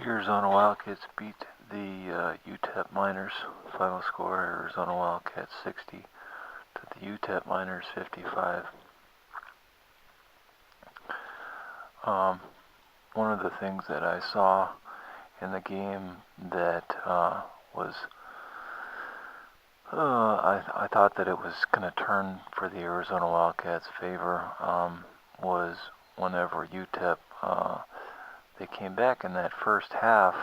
Arizona Wildcats beat the UTEP Miners. Final score: Arizona Wildcats 60 to the UTEP Miners 55. One of the things that I saw in the game that was I thought that it was going to turn for the Arizona Wildcats' favor was whenever UTEP they came back in that first half,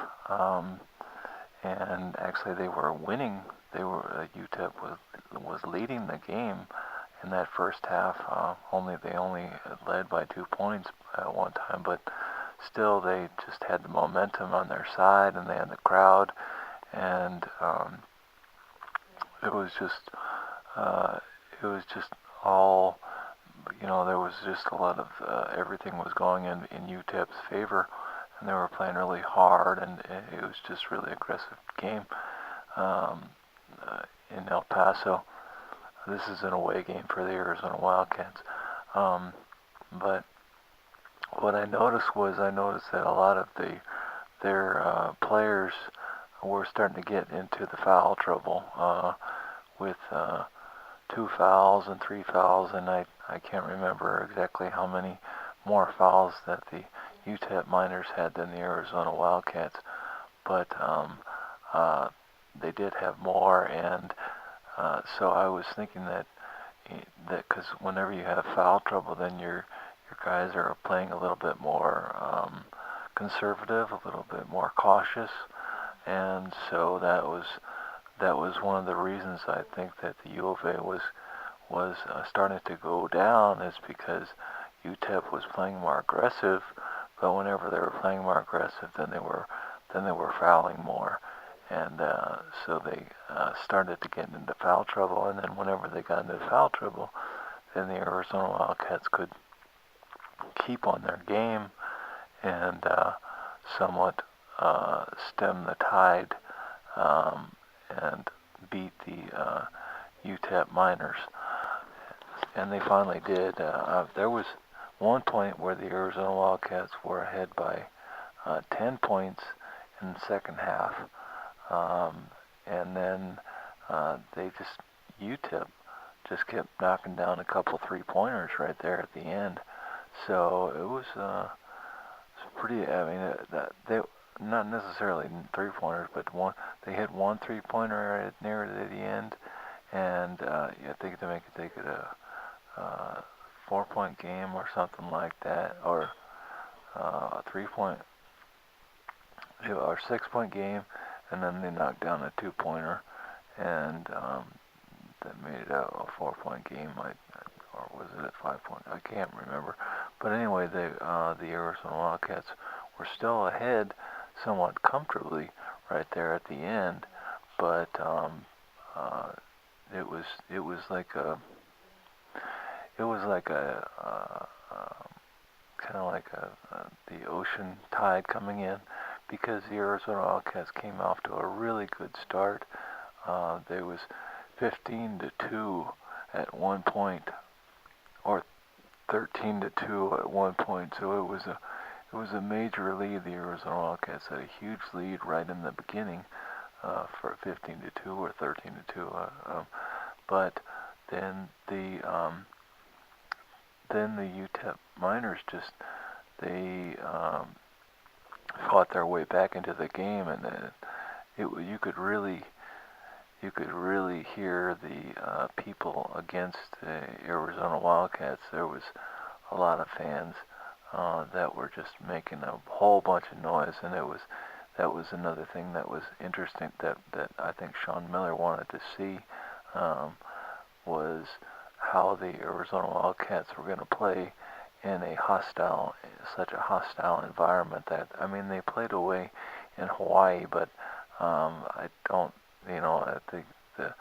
and actually they were winning. UTEP was leading the game in that first half. They only led by 2 points at one time, but still they just had the momentum on their side, and they had the crowd, and it was just all, there was just a lot of everything was going in UTEP's favor, and they were playing really hard, and it was just really aggressive game in El Paso. This is an away game for the Arizona Wildcats, but what I noticed that a lot of their players were starting to get into the foul trouble with 2 fouls and 3 fouls, and I can't remember exactly how many more fouls that the UTEP Miners had than the Arizona Wildcats, but they did have more, and so I was thinking that because whenever you have foul trouble, then your guys are playing a little bit more conservative, a little bit more cautious, and so that was one of the reasons I think that the U of A was starting to go down, is because UTEP was playing more aggressive, but whenever they were playing more aggressive, then they were fouling more, and so they started to get into foul trouble, and then whenever they got into foul trouble, then the Arizona Wildcats could keep on their game and somewhat stem the tide and beat the UTEP Miners. And they finally did. There was one point where the Arizona Wildcats were ahead by 10 points in the second half, and then UTEP just kept knocking down a couple 3-pointers right there at the end. So it was pretty. I mean, they not necessarily 3-pointers, but they hit one 3-pointer near the end, and I think to make it a 4-point game or something like that, or a 3-point or 6-point game, and then they knocked down a 2-pointer, and that made it a 4-point game. Or was it a 5-point? I can't remember. But anyway, the Arizona Wildcats were still ahead somewhat comfortably right there at the end, but it was like a kind of like the ocean tide coming in, because the Arizona Wildcats came off to a really good start. There was 15-2 at one point, or 13-2 at one point. So it was a major lead. The Arizona Wildcats had a huge lead right in the beginning for 15-2 or 13-2. But then the UTEP Miners they fought their way back into the game, and you could really hear the people against the Arizona Wildcats. There was a lot of fans that were just making a whole bunch of noise, and that was another thing that was interesting that I think Sean Miller wanted to see, was how the Arizona Wildcats were going to play in such a hostile environment. I mean, they played away in Hawaii, but I don't, I think the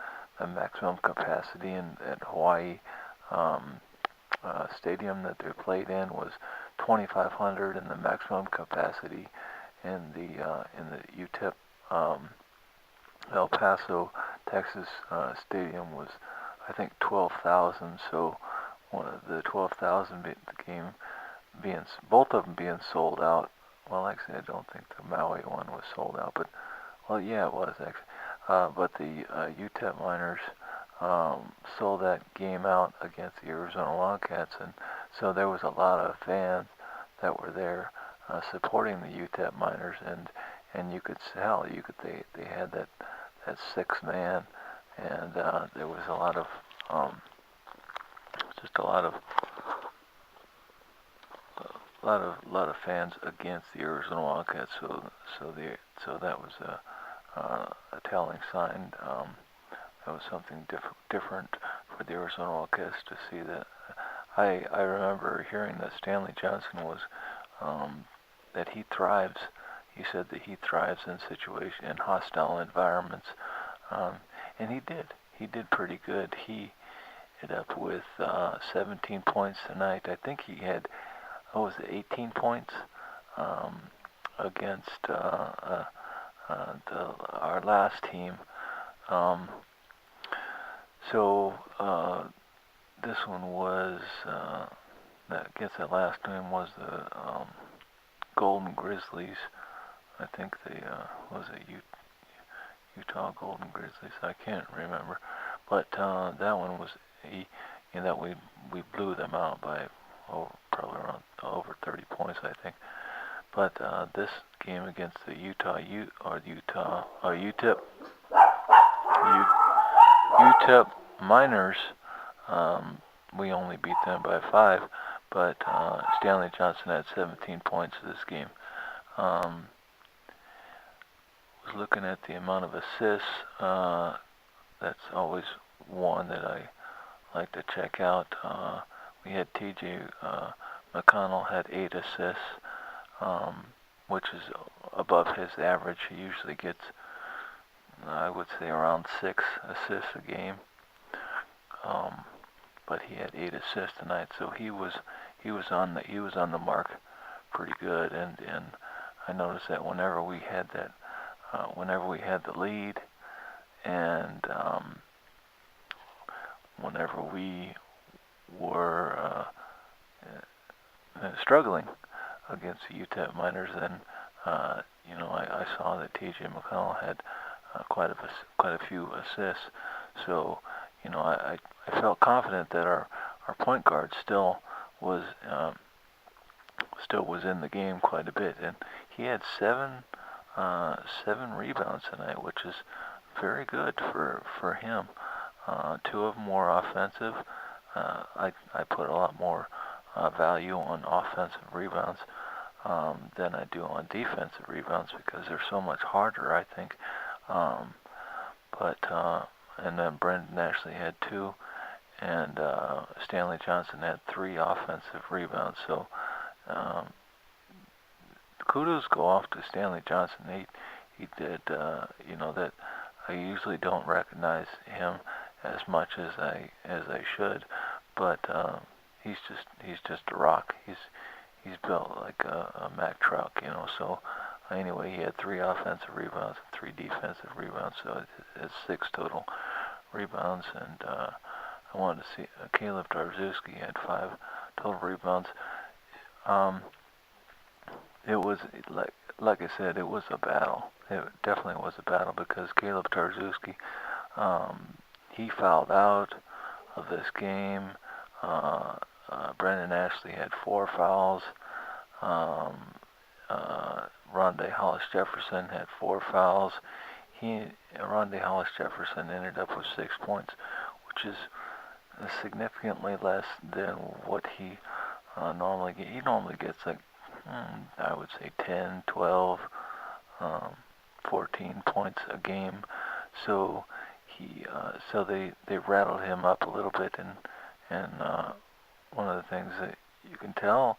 maximum capacity at Hawaii stadium that they played in was 2,500, and the maximum capacity in the UTEP El Paso, Texas stadium was, I think, 12,000. So one of the 12,000 both of them being sold out well, actually, I don't think the Maui one was sold out, but well, yeah, it was actually. But the UTEP Miners sold that game out against the Arizona Wildcats, and so there was a lot of fans that were there supporting the UTEP Miners, and you could tell they had that sixth man, and there was a lot of just a lot of fans against the Arizona Wildcats. So that was a telling sign. That was something different for the Arizona Wildcats to see that. I remember hearing that Stanley Johnson was that he thrives. He said that he thrives in hostile environments, and he did. He did pretty good. He ended up with 17 points tonight. I think he had, what was it, 18 points against our last team. So this one was, I guess that last game was the Golden Grizzlies. I think they was it Utah Golden Grizzlies. I can't remember, but that one was that we blew them out by probably around over 30 points, I think. But this game against the UTEP Miners, we only beat them by 5, but Stanley Johnson had 17 points this game. Was looking at the amount of assists. That's always one that I like to check out. We had T.J. McConnell had 8 assists, which is above his average. He usually gets, I would say, around 6 assists a game. But he had 8 assists tonight, so he was on the mark pretty good. And I noticed that whenever we had the lead, and whenever we were struggling against the UTEP Miners, then I saw that T.J. McConnell had quite a few assists. So I felt confident that our point guard still was in the game quite a bit, and he had 7 rebounds tonight, which is very good for him. 2 of them were offensive. I put a lot more value on offensive rebounds than I do on defensive rebounds because they're so much harder, I think. And then Brendan Ashley had 2, and Stanley Johnson had 3 offensive rebounds. So kudos go off to Stanley Johnson. He did, that I usually don't recognize him as much as I should, but he's just a rock. He's built like a Mack truck, So anyway, he had 3 offensive rebounds and 3 defensive rebounds, so it's 6 total rebounds. And I wanted to see Caleb Tarczewski had 5 total rebounds. It was like I said, it was a battle. It definitely was a battle because Caleb Tarczewski, he fouled out of this game. Brendan Ashley had 4 fouls. Rondé Hollis-Jefferson had 4 fouls. Rondé Hollis-Jefferson ended up with 6 points, which is significantly less than what he normally gets. He normally gets like, I would say 10, 12, 14 points a game. So they rattled him up a little bit, and one of the things that you can tell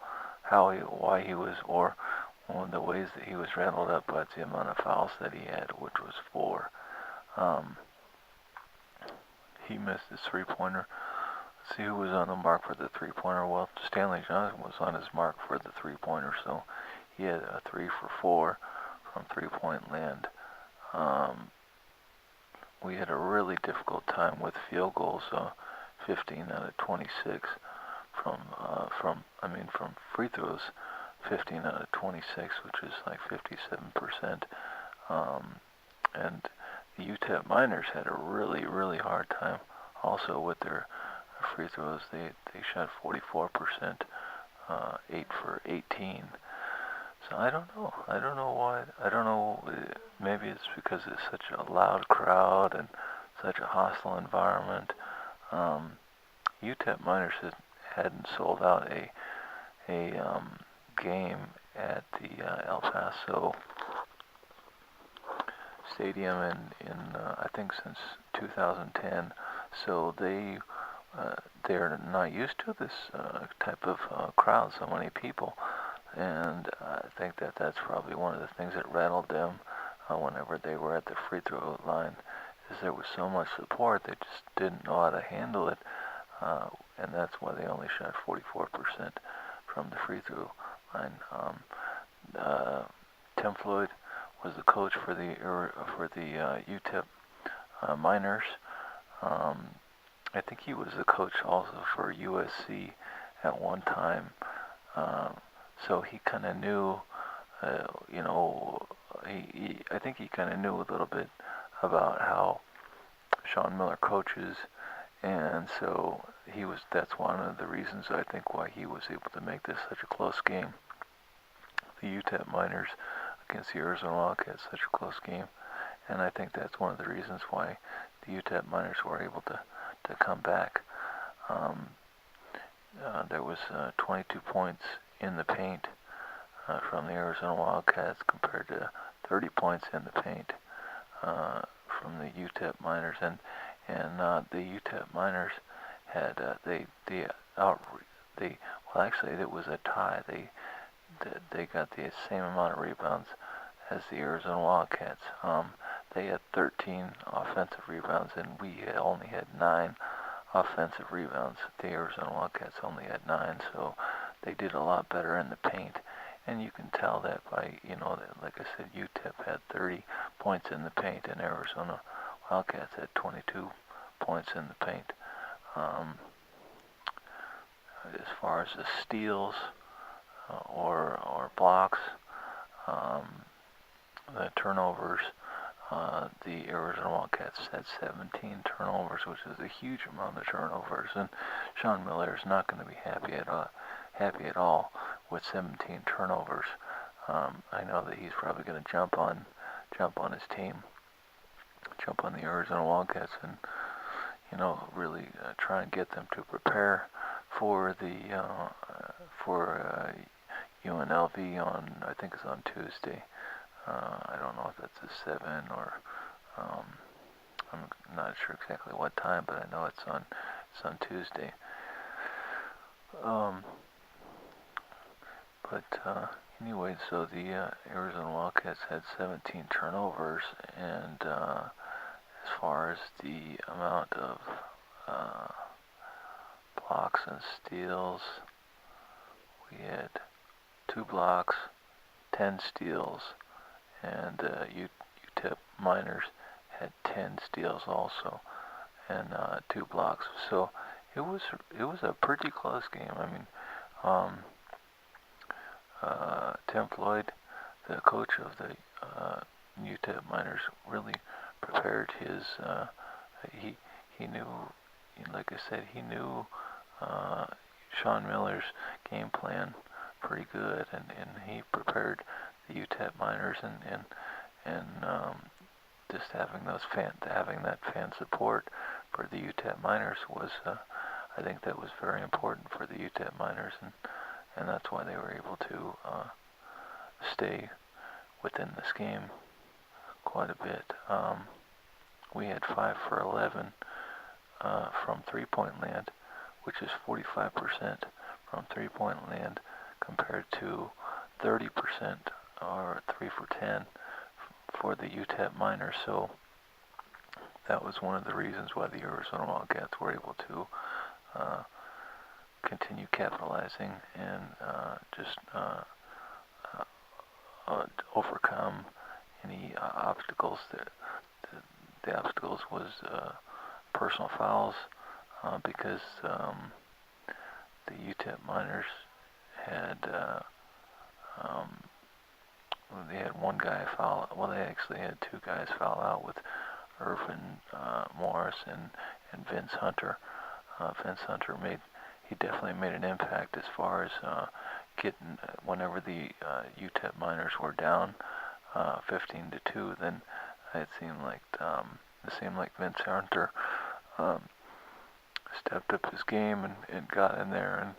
why he was, or one of the ways that he was rattled up by the amount of fouls that he had, which was 4. He missed his 3-pointer. Let's see who was on the mark for the 3-pointer. Well, Stanley Johnson was on his mark for the 3-pointer, so he had a 3 for 4 from 3-point land. We had a really difficult time with field goals, 15 out of 26 from free throws. 15 out of 26, which is like 57%. And the UTEP Miners had a really, really hard time also with their free throws. They shot 44%, 8 for 18. So I don't know. I don't know why. I don't know. Maybe it's because it's such a loud crowd and such a hostile environment. UTEP Miners hadn't sold out a game at the El Paso Stadium in I think since 2010. So they're not used to this type of crowd, so many people. And I think that's probably one of the things that rattled them whenever they were at the free throw line, is there was so much support, they just didn't know how to handle it, and that's why they only shot 44% from the free throw line. Tim Floyd was the coach for the UTEP Miners. I think he was the coach also for USC at one time. So he kind of knew, I think he kind of knew a little bit about how Sean Miller coaches, and so that's one of the reasons I think why he was able to make this such a close game. The UTEP Miners against the Arizona Wildcats, such a close game, and I think that's one of the reasons why the UTEP Miners were able to come back. There was 22 points in the paint from the Arizona Wildcats compared to 30 points in the paint from the UTEP Miners, and the UTEP Miners had actually it was a tie. They got the same amount of rebounds as the Arizona Wildcats. They had 13 offensive rebounds, and we only had 9 offensive rebounds. The Arizona Wildcats only had 9, so they did a lot better in the paint. And you can tell that by, like I said, UTEP had 30 points in the paint, and Arizona Wildcats had 22 points in the paint. As far as the steals or blocks, the turnovers, the Arizona Wildcats had 17 turnovers, which is a huge amount of turnovers, and Sean Miller is not going to be happy at all with 17 turnovers. I know that he's probably going to jump on his team, jump on the Arizona Wildcats, and really try and get them to prepare for the UNLV on, I think it's on Tuesday. I don't know if that's a 7 or I'm not sure exactly what time, but I know it's on Tuesday. Anyway, so the Arizona Wildcats had 17 turnovers, and as far as the amount of blocks and steals, we had 2 blocks, 10 steals, and UTEP Miners had 10 steals also, and 2 blocks. So it was a pretty close game. I mean, Tim Floyd, the coach of the UTEP Miners, really prepared his. He knew, like I said, he knew Sean Miller's game plan pretty good, and he prepared the UTEP Miners, and just having that fan support for the UTEP Miners was, I think that was very important for the UTEP Miners, and that's why they were able to stay within this game quite a bit. We had 5 for 11 from three-point land, which is 45% from three-point land compared to 30% or 3 for 10 for the UTEP Miners. So that was one of the reasons why the Arizona Wildcats were able to continue capitalizing and just overcome any obstacles. The obstacles was personal fouls, because the UTEP Miners had Um, they had one guy foul. Well, they actually had two guys foul out with Irvin Morris and Vince Hunter. Vince Hunter he definitely made an impact as far as getting whenever the UTEP Miners were down 15-2. Then it seemed like Vince Hunter stepped up his game and got in there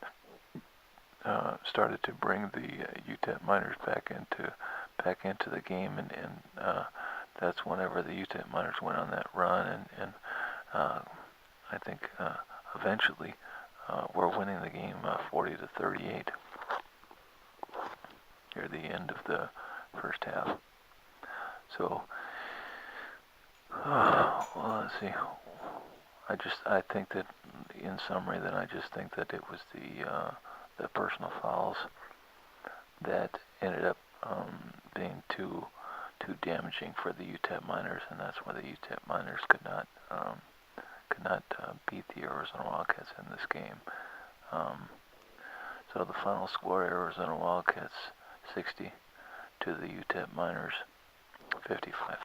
and started to bring the UTEP Miners back into the game, and that's whenever the UTEP Miners went on that run, and I think eventually we're winning the game 40-38 near the end of the first half. So, well, let's see. I think that, in summary, I just think that it was the personal fouls that ended up being too damaging for the UTEP Miners, and that's why the UTEP Miners could not beat the Arizona Wildcats in this game. So the final score: Arizona Wildcats 60 to the UTEP Miners 55.